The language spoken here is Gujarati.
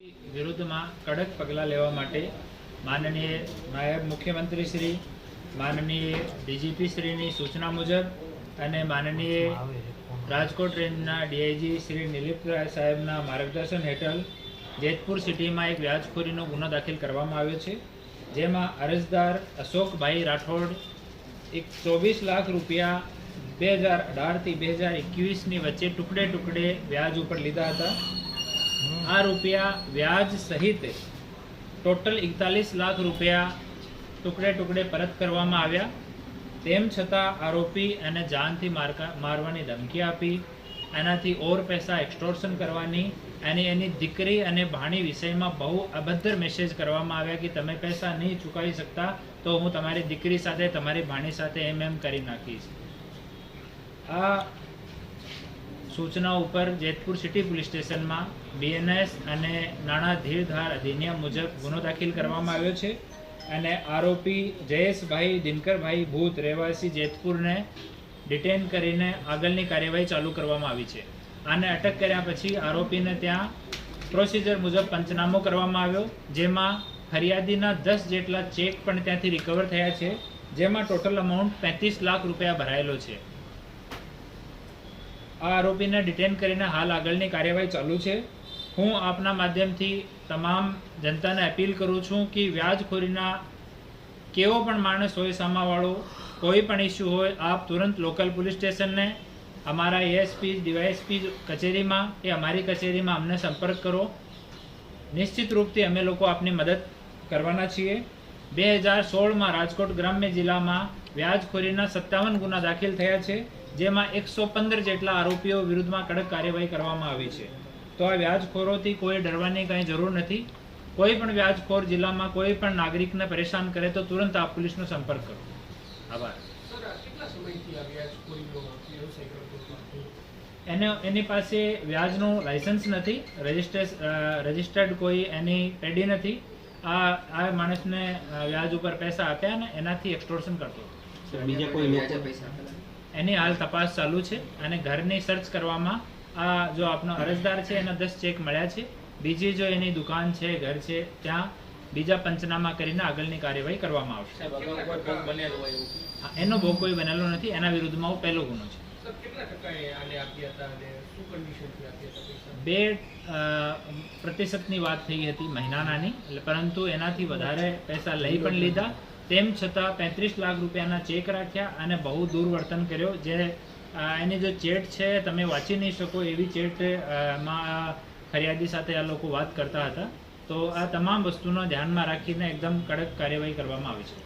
વિરુદ્ધમાં કડક પગલાં લેવા માટે માનનીય નાયબ મુખ્યમંત્રી શ્રી, માનનીય ડીજીપી શ્રીની સૂચના મુજબ અને માનનીય રાજકોટ રેન્જના ડીઆઈજી શ્રી નિલીપ સાહેબના માર્ગદર્શન હેઠળ જેતપુર સિટીમાં એક વ્યાજખોરીનો ગુનો દાખલ કરવામાં આવ્યો છે, જેમાં અરજદાર અશોકભાઈ રાઠોડ 24 લાખ રૂપિયા 2018 થી 2021ની વચ્ચે ટુકડે ટુકડે વ્યાજ ઉપર લીધા હતા। આ રૂપિયા વ્યાજ સહિત ટોટલ 41 લાખ રૂપિયા ટુકડે ટુકડે પરત કરવામાં આવ્યા। તેમ છતાં આરોપી એને જાનથી મારવાની ધમકી આપી, એનાથી ઓર પૈસા એક્સટોર્શન કરવાની, એની દીકરી અને ભાણી વિષયમાં બહુ અભદ્ર મેસેજ કરવામાં આવ્યા કે તમે પૈસા નહીં ચૂકવી શકતા તો હું તમારી દીકરી સાથે, તમારી ભાણી સાથે એમ કરી નાખીશ। આ સૂચના ઉપર જેતપુર સિટી પોલીસ સ્ટેશનમાં બીએનએસ અને નાણાં ધીરધાર અધિનિયમ મુજબ ગુનો દાખલ કરવામાં આવ્યો છે અને આરોપી જયેશભાઈ દિનકરભાઈ ભૂત રહેવાસી જેતપુરને ડિટેન કરીને આગળની કાર્યવાહી ચાલુ કરવામાં આવી છે। આને અટક કર્યા પછી આરોપીને ત્યાં પ્રોસિજર મુજબ પંચનામો કરવામાં આવ્યો, જેમાં ફરિયાદીના 10 જેટલા ચેક પણ ત્યાંથી રિકવર થયા છે, જેમાં ટોટલ અમાઉન્ટ 35 લાખ રૂપિયા ભરાયેલો છે। આ આરોપીને ડિટેન કરીને હાલ આગળની કાર્યવાહી ચાલુ છે। હું આપના માધ્યમથી તમામ જનતાને અપીલ કરું છું કે વ્યાજખોરીના કેવો પણ માણસ હોય, સામાવાળો કોઈ પણ ઇસ્યુ હોય, આપ તુરંત લોકલ પોલીસ સ્ટેશનને, અમારા એએસપી ડીવાયએસપી કચેરીમાં કે અમારી કચેરીમાં અમને સંપર્ક કરો। નિશ્ચિત રૂપથી અમે લોકો આપની મદદ કરવાના છીએ। 2016માં રાજકોટ ગ્રામ્ય જિલ્લામાં વ્યાજખોરીના 57 ગુના દાખલ થયા છે, જેમાં 115 જેટલા આરોપીઓ વિરુદ્ધમાં કડક કાર્યવાહી કરવામાં આવી છે। તો આ વ્યાજખોરોથી કોઈ ડરવાની કંઈ જરૂર નથી। કોઈ પણ વ્યાજખોર જિલ્લામાં કોઈ પણ નાગરિકને પરેશાન કરે તો તુરંત આપ પોલીસનો સંપર્ક કરો। આભાર। એની પાસે વ્યાજનું લાયસન્સ નથી, રજિસ્ટર્ડ કોઈ એની પેઢી નથી। આ માણસને વ્યાજ ઉપર પૈસા આપ્યા ને એનાથી એક્સટોર્શન કરતો। બીજા કોઈ એની હાલ તપાસ ચાલુ છે અને ઘરની સર્ચ કરવામાં આ જો આપનો અરજદાર છે એના 10 ચેક મળ્યા છે। બીજી જો એની દુકાન છે, ઘર છે, ત્યાં બીજા પંચનામા કરીને આગળની કાર્યવાહી કરવામાં આવશે। એનો ભોગ કોઈ બનેલો નથી, એના વિરુદ્ધમાં પહેલો ગુનો છે। 2% વાત થઈ હતી મહિનાનાની, પરંતુ એનાથી વધારે પૈસા લઈ પણ લીધા। તેમ છતાં 35 લાખ રૂપિયાના ચેક રાખ્યા અને બહુ દુર્વર્તન કર્યો। જે એની જો ચેટ છે તમે વાંચી નહીં શકો એવી ચેટમાં ફરિયાદી સાથે આ લોકો વાત કરતા હતા। તો આ તમામ વસ્તુનો ધ્યાનમાં રાખીને એકદમ કડક કાર્યવાહી કરવામાં આવી છે।